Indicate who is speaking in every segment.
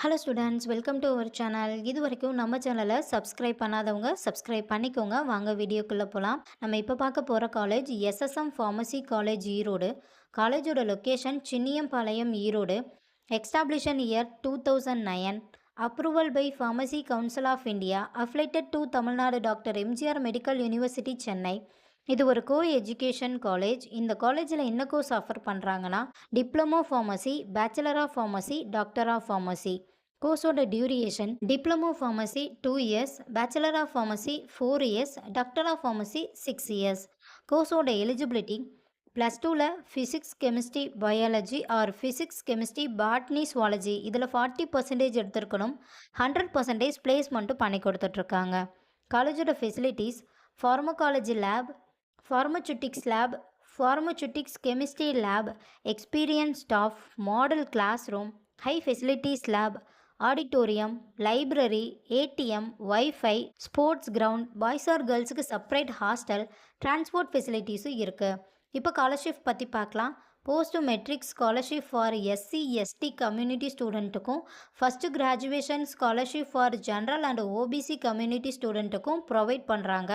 Speaker 1: Hello students, welcome to our channel. இது வரைக்கும் நம்ம சேனலை சப்ஸ்கிரைப் பண்ணாதவங்க சப்ஸ்கிரைப் பண்ணிக்கோங்க. வாங்க வீடியோக்குள்ளே போகலாம். நம்ம இப்போ பார்க்க போகிற college SSM pharmacy college Erode. காலேஜோட location Chinniyampalayam Erode. Establishment year 2009. Approval by pharmacy council of India. Affiliated to Tamil Nadu doctor MGR medical university Chennai. இது ஒரு கோ எஜுகேஷன் காலேஜ். இந்த காலேஜில் என்ன கோர்ஸ் ஆஃபர் பண்ணுறாங்கன்னா diploma pharmacy, bachelor of pharmacy, doctor of pharmacy. கோர்ஸோட duration diploma pharmacy 2 years, bachelor of pharmacy 4 years, doctor of pharmacy 6 years. கோர்ஸோட eligibility +2ல் physics chemistry biology or physics chemistry botany zoology இதில் 40% எடுத்திருக்கணும். 100% பிளேஸ்மெண்ட்டும் பண்ணி கொடுத்துட்ருக்காங்க. காலேஜோட facilities pharmacology lab, pharmaceutics lab, pharmaceutics chemistry lab, experience staff, model class room, high facilities lab, auditorium, library, ATM, WiFi, sports ground, boys or கேர்ள்ஸுக்கு separate hostel, transport ஃபெசிலிட்டிஸும் இருக்குது. இப்போ ஸ்காலர்ஷிப் பற்றி பார்க்கலாம். Post matric scholarship for SC ST community ஸ்டூடெண்ட்டுக்கும், first graduation scholarship for general and OBC community ஸ்டூடெண்ட்டுக்கும் provide பண்ணுறாங்க.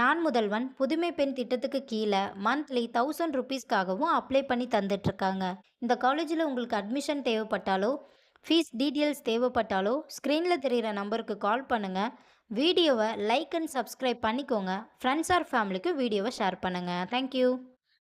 Speaker 1: நான் முதல்வன் புதுமை பெண் திட்டத்துக்கு கீழே மந்த்லி 1000 ருபீஸ்க்காகவும் அப்ளை பண்ணி தந்துட்டுருக்காங்க. இந்த காலேஜில் உங்களுக்கு அட்மிஷன் தேவைப்பட்டாலோ ஃபீஸ் டீட்டெயில்ஸ் தேவைப்பட்டாலோ ஸ்க்ரீனில் தெரிகிற நம்பருக்கு கால் பண்ணுங்கள். வீடியோவை லைக் அண்ட் சப்ஸ்கிரைப் பண்ணிக்கோங்க. ஃப்ரெண்ட்ஸ் ஆர் ஃபேமிலிக்கு வீடியோவை ஷேர் பண்ணுங்கள். தேங்க்யூ.